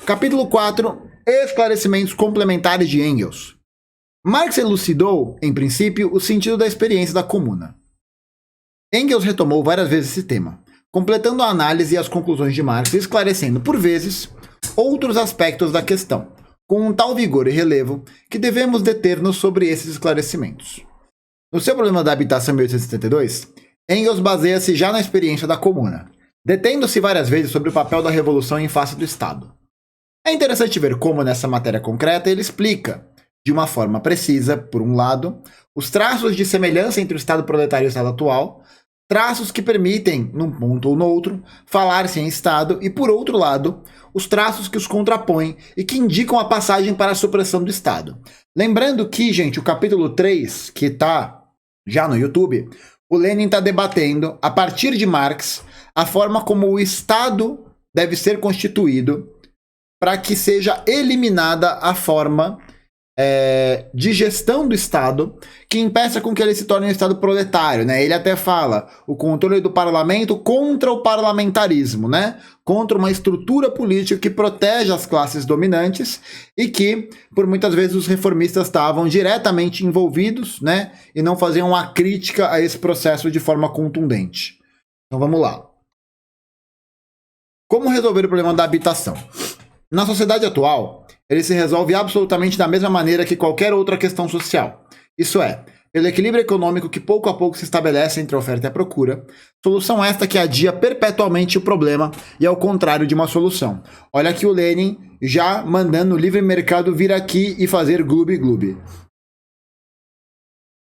Capítulo 4. Esclarecimentos complementares de Engels. Marx elucidou, em princípio, o sentido da experiência da comuna. Engels retomou várias vezes esse tema, completando a análise e as conclusões de Marx e esclarecendo, por vezes, outros aspectos da questão, com um tal vigor e relevo que devemos deter-nos sobre esses esclarecimentos. No seu problema da habitação em 1872, Engels baseia-se já na experiência da comuna, detendo-se várias vezes sobre o papel da revolução em face do Estado. É interessante ver como, nessa matéria concreta, ele explica, de uma forma precisa, por um lado, os traços de semelhança entre o Estado proletário e o Estado atual, traços que permitem, num ponto ou no outro, falar-se em Estado, e, por outro lado, os traços que os contrapõem e que indicam a passagem para a supressão do Estado. Lembrando que, gente, o capítulo 3, que está já no YouTube, o Lenin está debatendo, a partir de Marx, a forma como o Estado deve ser constituído para que seja eliminada a forma de gestão do Estado que impeça com que ele se torne um Estado proletário, né? Ele até fala o controle do parlamento contra o parlamentarismo, né? Contra uma estrutura política que protege as classes dominantes e que, por muitas vezes, os reformistas estavam diretamente envolvidos, né? E não faziam uma crítica a esse processo de forma contundente. Então vamos lá. Como resolver o problema da habitação? Na sociedade atual, ele se resolve absolutamente da mesma maneira que qualquer outra questão social. Isso é, pelo equilíbrio econômico que pouco a pouco se estabelece entre a oferta e a procura, solução esta que adia perpetuamente o problema e ao contrário de uma solução. Olha aqui o Lenin já mandando o livre mercado vir aqui e fazer gloob-gloob.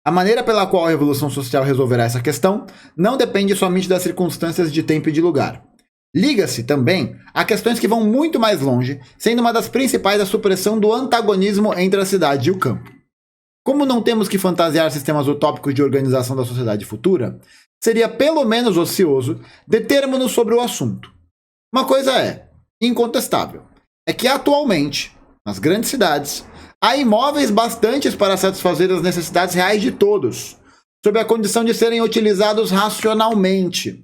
A maneira pela qual a revolução social resolverá essa questão não depende somente das circunstâncias de tempo e de lugar. Liga-se também a questões que vão muito mais longe, sendo uma das principais a supressão do antagonismo entre a cidade e o campo. Como não temos que fantasiar sistemas utópicos de organização da sociedade futura, seria pelo menos ocioso determos-nos sobre o assunto. Uma coisa é incontestável, é que atualmente, nas grandes cidades, há imóveis bastantes para satisfazer as necessidades reais de todos, sob a condição de serem utilizados racionalmente.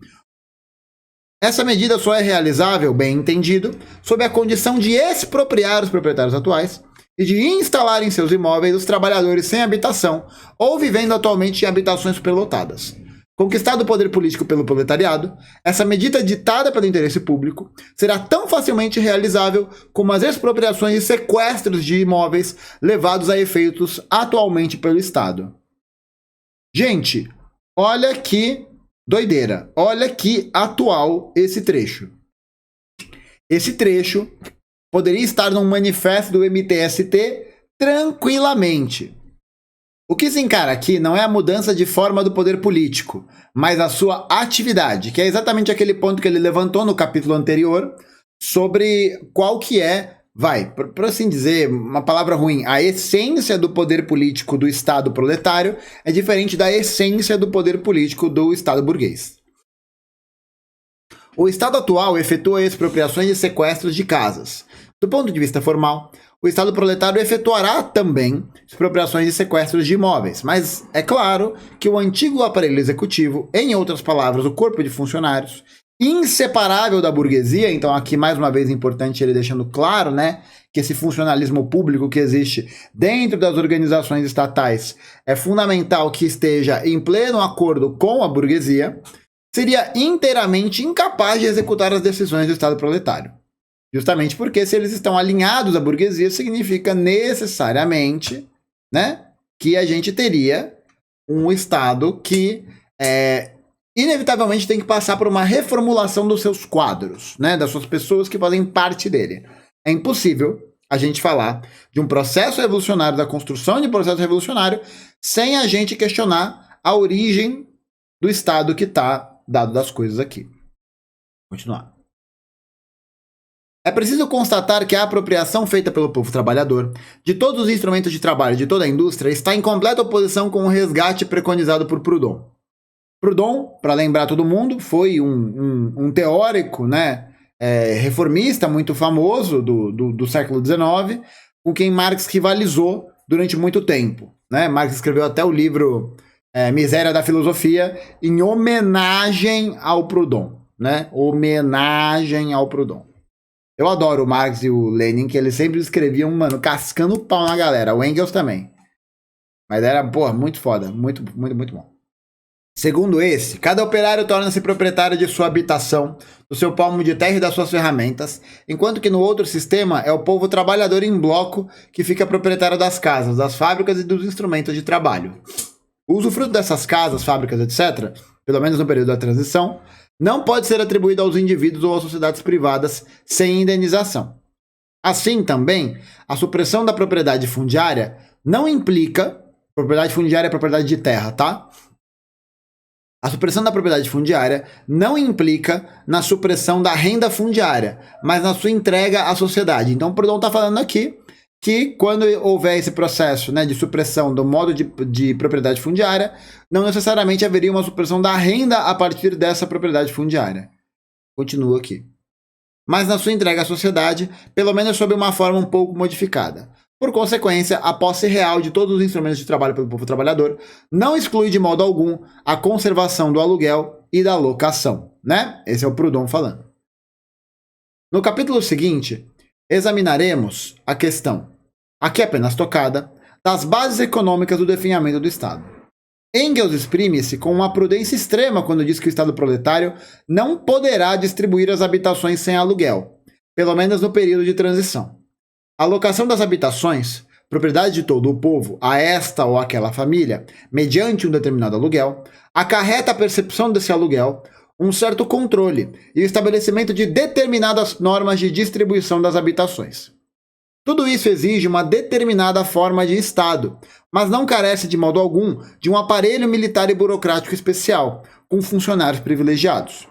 Essa medida só é realizável, bem entendido, sob a condição de expropriar os proprietários atuais e de instalar em seus imóveis os trabalhadores sem habitação ou vivendo atualmente em habitações superlotadas. Conquistado o poder político pelo proletariado, essa medida ditada pelo interesse público será tão facilmente realizável como as expropriações e sequestros de imóveis levados a efeitos atualmente pelo Estado. Gente, olha que doideira. Olha que atual esse trecho. Esse trecho poderia estar num manifesto do MTST tranquilamente. O que se encara aqui não é a mudança de forma do poder político, mas a sua atividade, que é exatamente aquele ponto que ele levantou no capítulo anterior, sobre qual que é, por assim dizer, uma palavra ruim, a essência do poder político do Estado proletário é diferente da essência do poder político do Estado burguês. O Estado atual efetua expropriações e sequestros de casas. Do ponto de vista formal, o Estado proletário efetuará também expropriações e sequestros de imóveis, mas é claro que o antigo aparelho executivo, em outras palavras, o corpo de funcionários, inseparável da burguesia, então aqui mais uma vez importante ele deixando claro, né, que esse funcionalismo público que existe dentro das organizações estatais é fundamental que esteja em pleno acordo com a burguesia, seria inteiramente incapaz de executar as decisões do Estado proletário. Justamente porque se eles estão alinhados à burguesia, significa necessariamente, né, que a gente teria um Estado que inevitavelmente tem que passar por uma reformulação dos seus quadros, né, das suas pessoas que fazem parte dele. É impossível a gente falar de um processo revolucionário, da construção de um processo revolucionário, sem a gente questionar a origem do Estado que está dado das coisas aqui. Continuar. É preciso constatar que a apropriação feita pelo povo trabalhador de todos os instrumentos de trabalho de toda a indústria está em completa oposição com o resgate preconizado por Proudhon. Proudhon, para lembrar todo mundo, foi um teórico, né, reformista muito famoso do século XIX, com quem Marx rivalizou durante muito tempo. Né? Marx escreveu até o livro Miséria da Filosofia em homenagem ao Proudhon. Né? Homenagem ao Proudhon. Eu adoro o Marx e o Lenin, que eles sempre escreviam, mano, cascando o pau na galera. O Engels também. Mas era, porra, muito foda. Muito, muito, muito bom. Segundo esse, cada operário torna-se proprietário de sua habitação, do seu palmo de terra e das suas ferramentas, enquanto que no outro sistema é o povo trabalhador em bloco que fica proprietário das casas, das fábricas e dos instrumentos de trabalho. O usufruto dessas casas, fábricas, etc., pelo menos no período da transição, não pode ser atribuído aos indivíduos ou às sociedades privadas sem indenização. Assim, também, a supressão da propriedade fundiária não implica... Propriedade fundiária é propriedade de terra, tá? A supressão da propriedade fundiária não implica na supressão da renda fundiária, mas na sua entrega à sociedade. Então, o Proudhon está falando aqui que quando houver esse processo, né, de supressão do modo de propriedade fundiária, não necessariamente haveria uma supressão da renda a partir dessa propriedade fundiária. Continua aqui. Mas na sua entrega à sociedade, pelo menos sob uma forma um pouco modificada. Por consequência, a posse real de todos os instrumentos de trabalho pelo povo trabalhador não exclui de modo algum a conservação do aluguel e da locação, né? Esse é o Proudhon falando. No capítulo seguinte, examinaremos a questão, aqui apenas tocada, das bases econômicas do definhamento do Estado. Engels exprime-se com uma prudência extrema quando diz que o Estado proletário não poderá distribuir as habitações sem aluguel, pelo menos no período de transição. A locação das habitações, propriedade de todo o povo, a esta ou aquela família, mediante um determinado aluguel, acarreta a percepção desse aluguel, um certo controle e o estabelecimento de determinadas normas de distribuição das habitações. Tudo isso exige uma determinada forma de Estado, mas não carece de modo algum de um aparelho militar e burocrático especial, com funcionários privilegiados.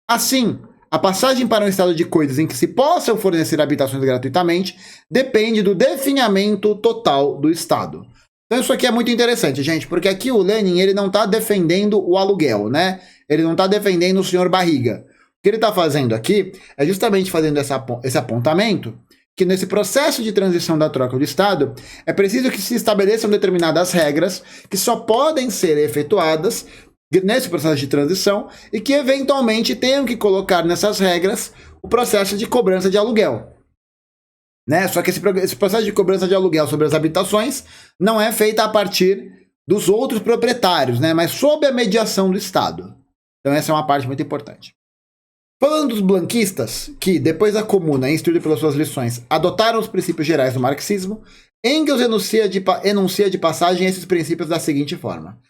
Assim, a passagem para um estado de coisas em que se possam fornecer habitações gratuitamente depende do definhamento total do Estado. Então isso aqui é muito interessante, gente, porque aqui o Lenin ele não está defendendo o aluguel, né? Ele não está defendendo o senhor barriga. O que ele está fazendo aqui é justamente fazendo esse apontamento que nesse processo de transição da troca do Estado é preciso que se estabeleçam determinadas regras que só podem ser efetuadas nesse processo de transição e que eventualmente tenham que colocar nessas regras o processo de cobrança de aluguel. Né? Só que esse processo de cobrança de aluguel sobre as habitações não é feito a partir dos outros proprietários, né? Mas sob a mediação do Estado. Então essa é uma parte muito importante. Falando dos blanquistas, que depois da Comuna, instruído pelas suas lições, adotaram os princípios gerais do marxismo, Engels enuncia de passagem esses princípios da seguinte forma.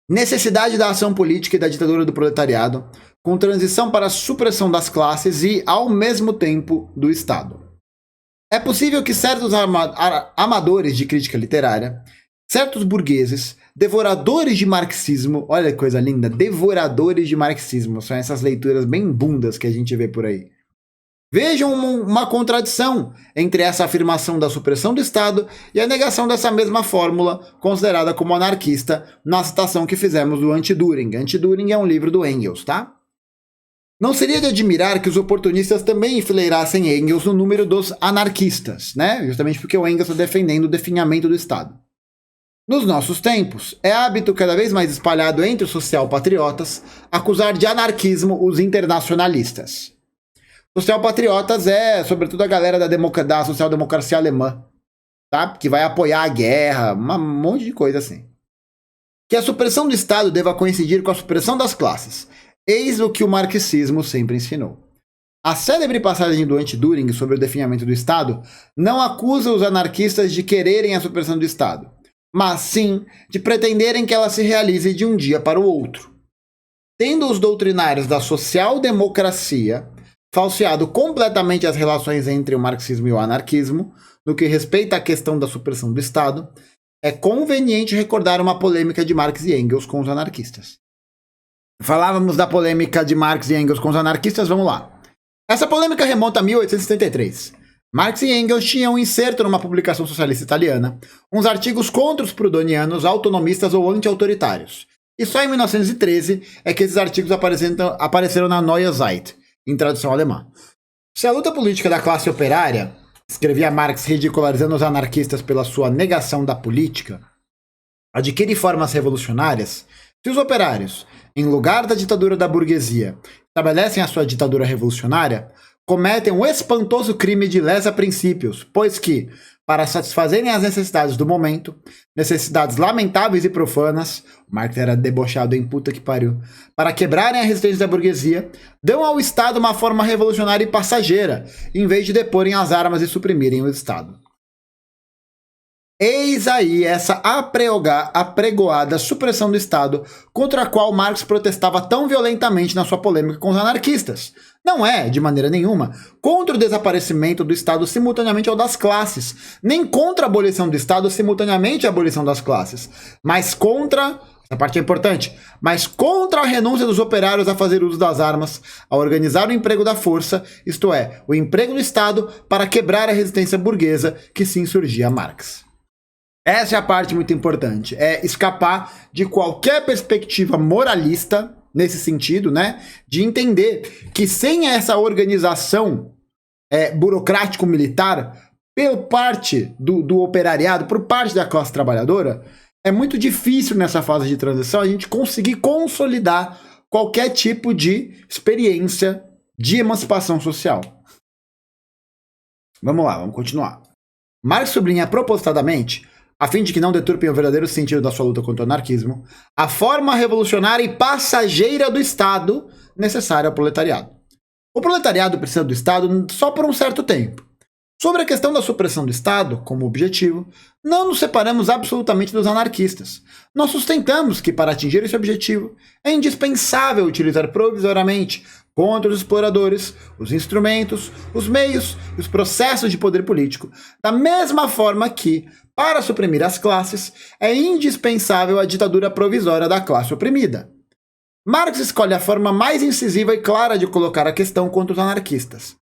Necessidade da ação política e da ditadura do proletariado, com transição para a supressão das classes e, ao mesmo tempo, do Estado. É possível que certos amadores de crítica literária, certos burgueses, devoradores de marxismo, olha que coisa linda, devoradores de marxismo, são essas leituras bem bundas que a gente vê por aí. Vejam uma contradição entre essa afirmação da supressão do Estado e a negação dessa mesma fórmula, considerada como anarquista, na citação que fizemos do Anti-Düring. Anti-Düring é um livro do Engels, tá? Não seria de admirar que os oportunistas também enfileirassem Engels no número dos anarquistas, né? Justamente porque o Engels está defendendo o definhamento do Estado. Nos nossos tempos, é hábito cada vez mais espalhado entre os social-patriotas acusar de anarquismo os internacionalistas. Social-patriotas é, sobretudo, a galera da social-democracia alemã, tá? Que vai apoiar a guerra, um monte de coisa assim. Que a supressão do Estado deva coincidir com a supressão das classes. Eis o que o marxismo sempre ensinou. A célebre passagem do Anti-Düring sobre o definhamento do Estado não acusa os anarquistas de quererem a supressão do Estado, mas sim de pretenderem que ela se realize de um dia para o outro. Tendo os doutrinários da social-democracia falseado completamente as relações entre o marxismo e o anarquismo, no que respeita à questão da supressão do Estado, é conveniente recordar uma polêmica de Marx e Engels com os anarquistas. Falávamos da polêmica de Marx e Engels com os anarquistas, vamos lá. Essa polêmica remonta a 1873. Marx e Engels tinham um inserto numa publicação socialista italiana, uns artigos contra os proudhonianos, autonomistas ou anti-autoritários. E só em 1913 é que esses artigos apareceram na Neue Zeit, em tradução alemã. Se a luta política da classe operária, escrevia Marx ridicularizando os anarquistas pela sua negação da política, adquire formas revolucionárias, se os operários, em lugar da ditadura da burguesia, estabelecem a sua ditadura revolucionária, cometem um espantoso crime de lesa princípios, pois que, para satisfazerem as necessidades do momento, necessidades lamentáveis e profanas, Marx era debochado em puta que pariu, para quebrarem a resistência da burguesia, dão ao Estado uma forma revolucionária e passageira, em vez de deporem as armas e suprimirem o Estado. Eis aí essa apregoada supressão do Estado contra a qual Marx protestava tão violentamente na sua polêmica com os anarquistas. Não é, de maneira nenhuma, contra o desaparecimento do Estado simultaneamente ao das classes, nem contra a abolição do Estado simultaneamente à abolição das classes, mas contra, essa parte é importante, mas contra a renúncia dos operários a fazer uso das armas, a organizar o emprego da força, isto é, o emprego do Estado para quebrar a resistência burguesa que se insurgia a Marx. Essa é a parte muito importante, é escapar de qualquer perspectiva moralista, nesse sentido, né, de entender que sem essa organização burocrático-militar, por parte do operariado, por parte da classe trabalhadora, é muito difícil nessa fase de transição a gente conseguir consolidar qualquer tipo de experiência de emancipação social. Vamos lá, vamos continuar. Marx sublinha propositadamente, a fim de que não deturpem o verdadeiro sentido da sua luta contra o anarquismo, a forma revolucionária e passageira do Estado necessária ao proletariado. O proletariado precisa do Estado só por um certo tempo. Sobre a questão da supressão do Estado, como objetivo, não nos separamos absolutamente dos anarquistas. Nós sustentamos que, para atingir esse objetivo, é indispensável utilizar provisoriamente contra os exploradores, os instrumentos, os meios e os processos de poder político, da mesma forma que, para suprimir as classes, é indispensável a ditadura provisória da classe oprimida. Marx escolhe a forma mais incisiva e clara de colocar a questão contra os anarquistas.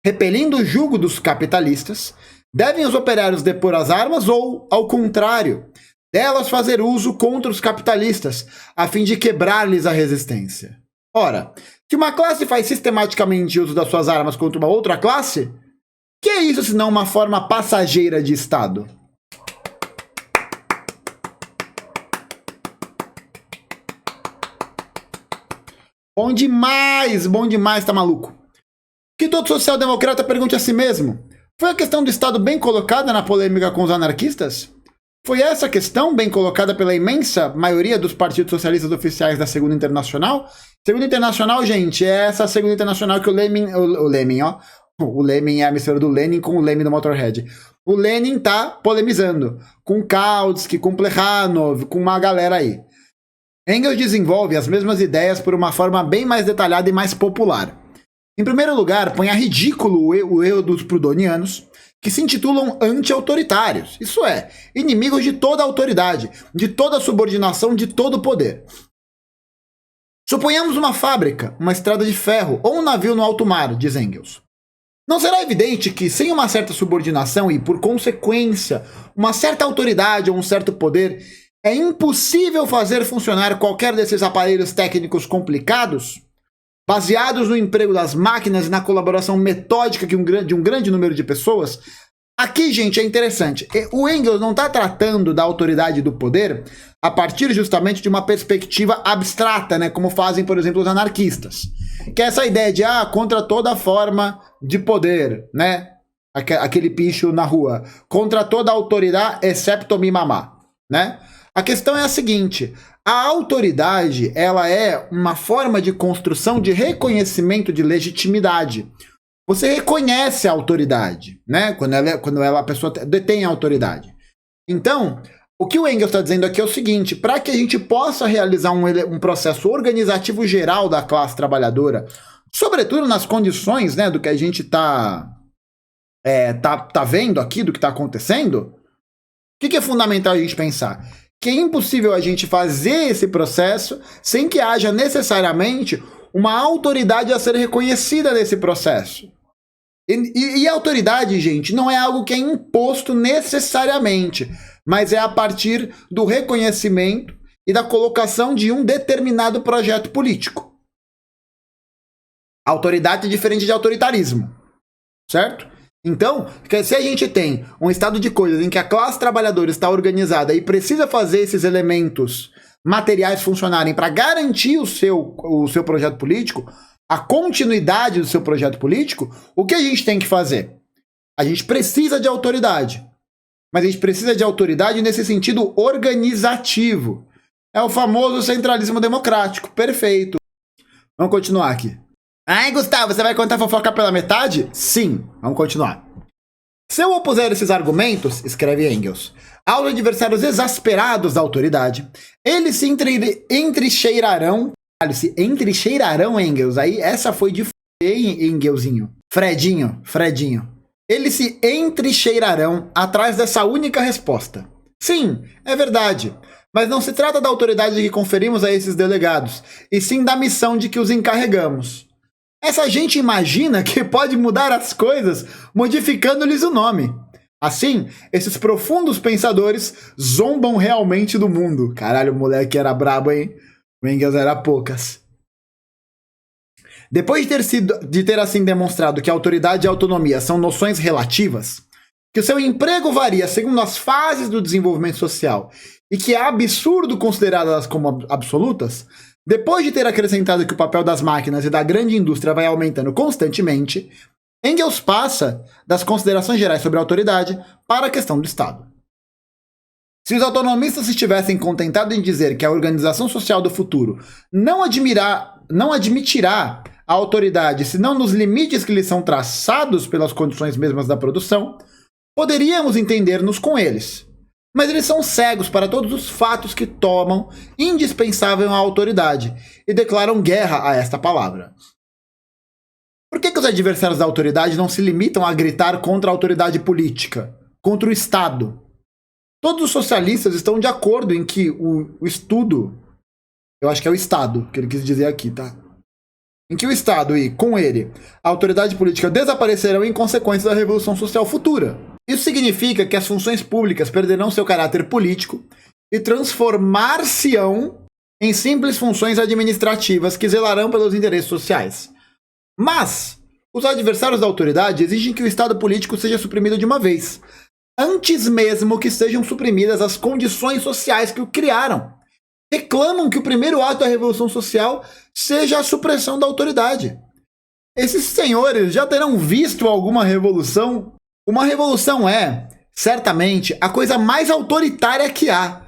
Repelindo o jugo dos capitalistas, devem os operários depor as armas ou, ao contrário, delas fazer uso contra os capitalistas, a fim de quebrar-lhes a resistência. Ora, se uma classe faz sistematicamente uso das suas armas contra uma outra classe, que é isso senão uma forma passageira de Estado? Bom demais, tá maluco? Que todo social-democrata pergunte a si mesmo, foi a questão do Estado bem colocada na polêmica com os anarquistas? Foi essa questão bem colocada pela imensa maioria dos partidos socialistas oficiais da Segunda Internacional? Segunda Internacional, gente, é essa Segunda Internacional que o Lenin é a mistura do Lenin com o Lenin do Motorhead. O Lenin tá polemizando com Kautsky, com Plekhanov, com uma galera aí. Engels desenvolve as mesmas ideias por uma forma bem mais detalhada e mais popular. Em primeiro lugar, põe a ridículo o erro dos proudhonianos, que se intitulam anti-autoritários, isso é, inimigos de toda autoridade, de toda subordinação, de todo poder. Suponhamos uma fábrica, uma estrada de ferro ou um navio no alto mar, diz Engels. Não será evidente que, sem uma certa subordinação e, por consequência, uma certa autoridade ou um certo poder, é impossível fazer funcionar qualquer desses aparelhos técnicos complicados, baseados no emprego das máquinas e na colaboração metódica de um grande número de pessoas? Aqui, gente, é interessante. O Engels não está tratando da autoridade e do poder a partir justamente de uma perspectiva abstrata, né, como fazem, por exemplo, os anarquistas. Que é essa ideia de, contra toda forma de poder, né? Aquele picho na rua. Contra toda autoridade, excepto me mamar, né? A questão é a seguinte, a autoridade, ela é uma forma de construção de reconhecimento de legitimidade. Você reconhece a autoridade, né? Quando a pessoa detém a autoridade. Então, o que o Engels está dizendo aqui é o seguinte, para que a gente possa realizar um processo organizativo geral da classe trabalhadora, sobretudo nas condições, né, do que a gente tá vendo aqui, do que está acontecendo, o que é fundamental a gente pensar? Que é impossível a gente fazer esse processo sem que haja necessariamente uma autoridade a ser reconhecida nesse processo. E a autoridade, gente, não é algo que é imposto necessariamente, mas é a partir do reconhecimento e da colocação de um determinado projeto político. Autoridade é diferente de autoritarismo, certo? Então, se a gente tem um estado de coisas em que a classe trabalhadora está organizada e precisa fazer esses elementos materiais funcionarem para garantir o seu projeto político, a continuidade do seu projeto político, o que a gente tem que fazer? A gente precisa de autoridade. Mas a gente precisa de autoridade nesse sentido organizativo. É o famoso centralismo democrático. Perfeito. Vamos continuar aqui. Ai, Gustavo, você vai contar fofoca pela metade? Sim. Vamos continuar. Se eu opuser esses argumentos, escreve Engels, aos adversários exasperados da autoridade, eles se entrecheirarão. Se entrecheirarão, Engels. Aí essa foi de Engelzinho. Fredinho. Eles se entrecheirarão atrás dessa única resposta. Sim, é verdade. Mas não se trata da autoridade que conferimos a esses delegados, e sim da missão de que os encarregamos. Essa gente imagina que pode mudar as coisas modificando-lhes o nome. Assim, esses profundos pensadores zombam realmente do mundo. Caralho, o moleque era brabo, hein? O Engels era poucas. Depois de ter assim demonstrado que autoridade e autonomia são noções relativas, que o seu emprego varia segundo as fases do desenvolvimento social e que é absurdo considerá-las como absolutas, depois de ter acrescentado que o papel das máquinas e da grande indústria vai aumentando constantemente, Engels passa das considerações gerais sobre a autoridade para a questão do Estado. Se os autonomistas estivessem contentados em dizer que a organização social do futuro não admitirá a autoridade senão nos limites que lhes são traçados pelas condições mesmas da produção, poderíamos entender-nos com eles. Mas eles são cegos para todos os fatos que tomam indispensável a autoridade e declaram guerra a esta palavra. Por que os adversários da autoridade não se limitam a gritar contra a autoridade política, contra o Estado? Todos os socialistas estão de acordo em que o estudo, eu acho que é o Estado, que ele quis dizer aqui, tá? Em que o Estado e, com ele, a autoridade política desaparecerão em consequência da Revolução Social futura. Isso significa que as funções públicas perderão seu caráter político e transformar-se-ão em simples funções administrativas que zelarão pelos interesses sociais. Mas os adversários da autoridade exigem que o Estado político seja suprimido de uma vez, antes mesmo que sejam suprimidas as condições sociais que o criaram. Reclamam que o primeiro ato da Revolução Social seja a supressão da autoridade. Esses senhores já terão visto alguma revolução? Uma revolução é, certamente, a coisa mais autoritária que há.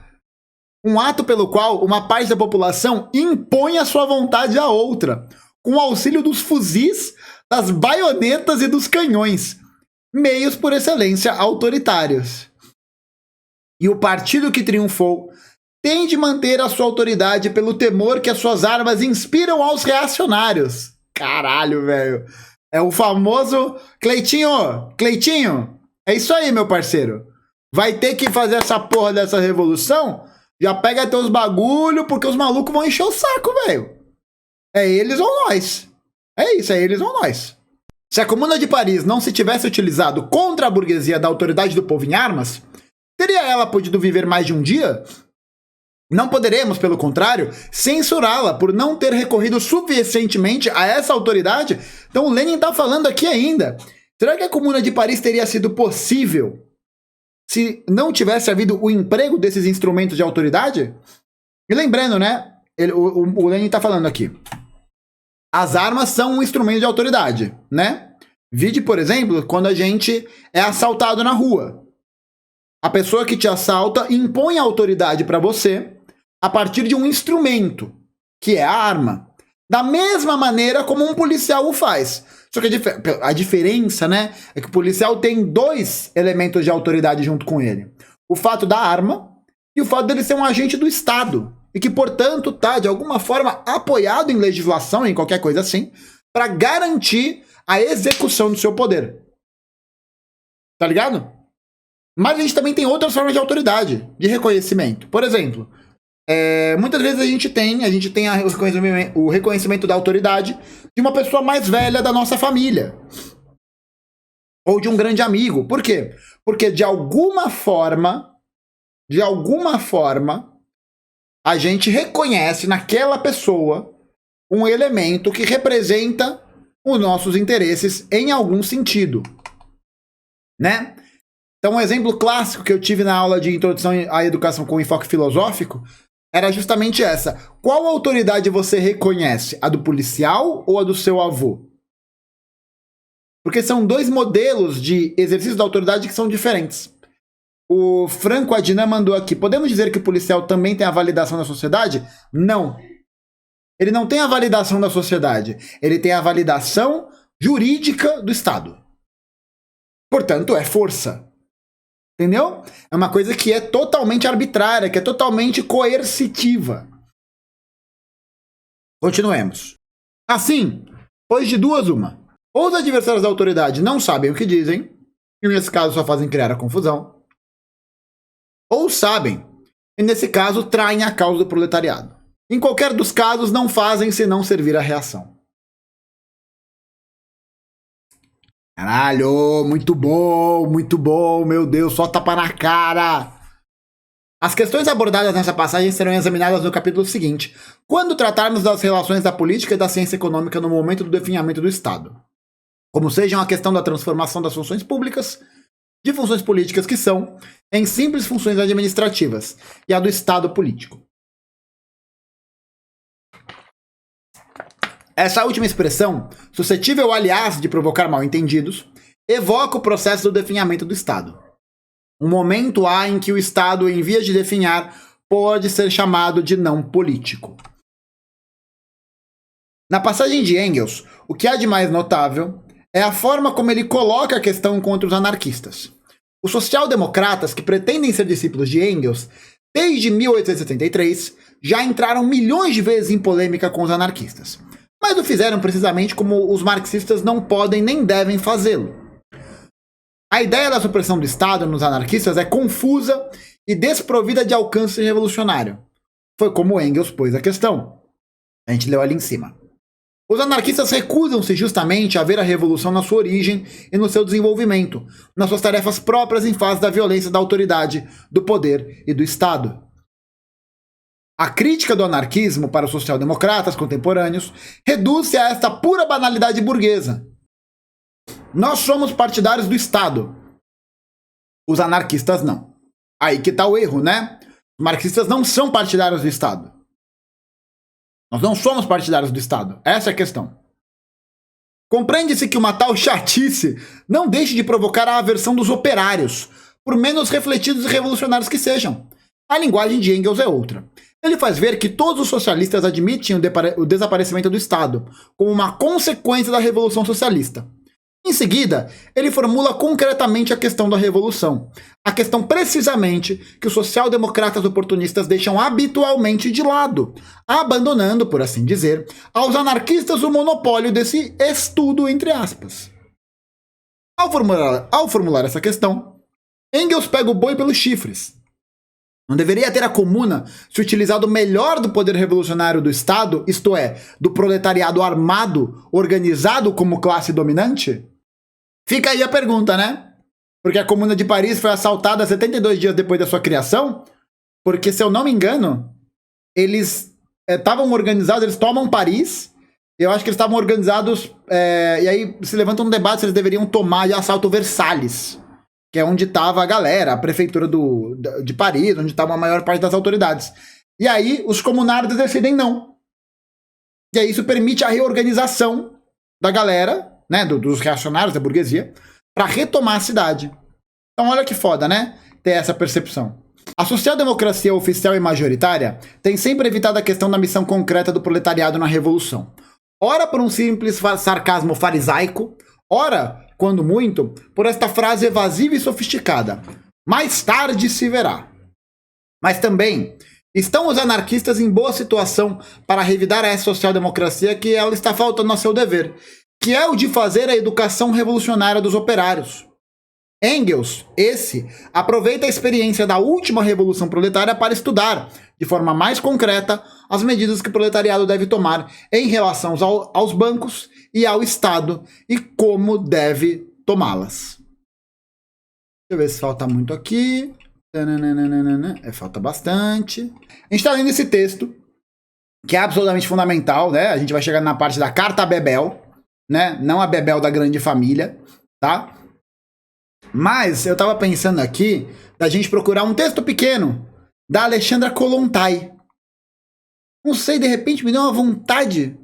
Um ato pelo qual uma parte da população impõe a sua vontade à outra, com o auxílio dos fuzis, das baionetas e dos canhões, meios por excelência autoritários. E o partido que triunfou tem de manter a sua autoridade pelo temor que as suas armas inspiram aos reacionários. Caralho, velho. É o famoso Cleitinho, é isso aí, meu parceiro. Vai ter que fazer essa porra dessa revolução? Já pega teus bagulho, porque os malucos vão encher o saco, velho. É eles ou nós. É isso, é eles ou nós. Se a Comuna de Paris não se tivesse utilizado contra a burguesia da autoridade do povo em armas, teria ela podido viver mais de um dia? Não poderemos, pelo contrário, censurá-la por não ter recorrido suficientemente a essa autoridade? Então o Lenin está falando aqui ainda. Será que a Comuna de Paris teria sido possível se não tivesse havido o emprego desses instrumentos de autoridade? E lembrando, né? O Lenin está falando aqui. As armas são um instrumento de autoridade, né? Vide, por exemplo, quando a gente é assaltado na rua. A pessoa que te assalta impõe a autoridade para você a partir de um instrumento, que é a arma. Da mesma maneira como um policial o faz. Só que a diferença, né, é que o policial tem dois elementos de autoridade junto com ele. O fato da arma e o fato dele ser um agente do Estado. E que, portanto, está, de alguma forma, apoiado em legislação, em qualquer coisa assim, para garantir a execução do seu poder. Tá ligado? Mas a gente também tem outras formas de autoridade, de reconhecimento. Por exemplo, muitas vezes a gente tem o reconhecimento da autoridade de uma pessoa mais velha da nossa família. Ou de um grande amigo. Por quê? Porque de alguma forma, a gente reconhece naquela pessoa um elemento que representa os nossos interesses em algum sentido. Né? Então, um exemplo clássico que eu tive na aula de introdução à educação com enfoque filosófico era justamente essa. Qual autoridade você reconhece? A do policial ou a do seu avô? Porque são dois modelos de exercício da autoridade que são diferentes. O Franco Adnan mandou aqui. Podemos dizer que o policial também tem a validação da sociedade? Não. Ele não tem a validação da sociedade. Ele tem a validação jurídica do Estado. Portanto, é força. Entendeu? É uma coisa que é totalmente arbitrária, que é totalmente coercitiva. Continuemos. Assim, pois de duas uma. Ou os adversários da autoridade não sabem o que dizem, e nesse caso só fazem criar a confusão, ou sabem, e nesse caso traem a causa do proletariado. Em qualquer dos casos, não fazem senão servir a reação. Caralho, muito bom, meu Deus, só tapa na cara. As questões abordadas nessa passagem serão examinadas no capítulo seguinte, quando tratarmos das relações da política e da ciência econômica no momento do definhamento do Estado. Como sejam a questão da transformação das funções públicas, de funções políticas que são, em simples funções administrativas, e a do Estado político. Essa última expressão, suscetível, aliás, de provocar mal-entendidos, evoca o processo do definhamento do Estado. Um momento há em que o Estado, em vias de definhar, pode ser chamado de não político. Na passagem de Engels, o que há de mais notável é a forma como ele coloca a questão contra os anarquistas. Os social-democratas, que pretendem ser discípulos de Engels, desde 1873, já entraram milhões de vezes em polêmica com os anarquistas. Mas o fizeram precisamente como os marxistas não podem nem devem fazê-lo. A ideia da supressão do Estado nos anarquistas é confusa e desprovida de alcance revolucionário. Foi como Engels pôs a questão. A gente leu ali em cima. Os anarquistas recusam-se justamente a ver a revolução na sua origem e no seu desenvolvimento, nas suas tarefas próprias em face da violência da autoridade, do poder e do Estado. A crítica do anarquismo para os social-democratas contemporâneos reduz-se a esta pura banalidade burguesa. Nós somos partidários do Estado. Os anarquistas não. Aí que tá o erro, né? Os marxistas não são partidários do Estado. Nós não somos partidários do Estado. Essa é a questão. Compreende-se que uma tal chatice não deixe de provocar a aversão dos operários, por menos refletidos e revolucionários que sejam. A linguagem de Engels é outra. Ele faz ver que todos os socialistas admitem o desaparecimento do Estado como uma consequência da Revolução Socialista. Em seguida, ele formula concretamente a questão da revolução. A questão precisamente que os social-democratas oportunistas deixam habitualmente de lado, abandonando, por assim dizer, aos anarquistas o monopólio desse estudo, entre aspas. Ao formular essa questão, Engels pega o boi pelos chifres. Não deveria ter a comuna se utilizado melhor do poder revolucionário do Estado, isto é, do proletariado armado, organizado como classe dominante? Fica aí a pergunta, né? Porque a Comuna de Paris foi assaltada 72 dias depois da sua criação, porque, se eu não me engano, eles estavam organizados, eles tomam Paris, eu acho que eles estavam organizados, e aí se levanta um debate se eles deveriam tomar de assalto Versalhes, que é onde estava a galera, a prefeitura de Paris, onde estava a maior parte das autoridades. E aí os comunardos decidem não. E aí isso permite a reorganização da galera, né, dos reacionários, da burguesia, para retomar a cidade. Então olha que foda, né? Ter essa percepção. A social-democracia oficial e majoritária tem sempre evitado a questão da missão concreta do proletariado na revolução. Ora por um simples sarcasmo farisaico, ora, quando muito, por esta frase evasiva e sofisticada: mais tarde se verá. Mas também, estão os anarquistas em boa situação para revidar a essa social-democracia que ela está faltando ao seu dever, que é o de fazer a educação revolucionária dos operários. Engels, aproveita a experiência da última revolução proletária para estudar, de forma mais concreta, as medidas que o proletariado deve tomar em relação aos bancos e ao Estado e como deve tomá-las. Deixa eu ver se falta muito aqui. Falta bastante. A gente está lendo esse texto, que é absolutamente fundamental, né? A gente vai chegar na parte da Carta a Bebel, né? Não a Bebel da grande família, tá? Mas eu tava pensando aqui da gente procurar um texto pequeno da Alexandra Kollontai. Não sei, de repente me deu uma vontade.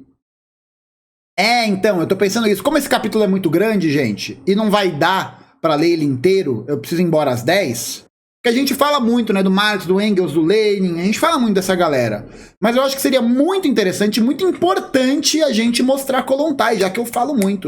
Então, eu tô pensando isso. Como esse capítulo é muito grande, gente, e não vai dar pra ler ele inteiro, eu preciso ir embora às 10. Porque a gente fala muito, né, do Marx, do Engels, do Lenin, a gente fala muito dessa galera. Mas eu acho que seria muito interessante, muito importante a gente mostrar Kollontai, já que eu falo muito.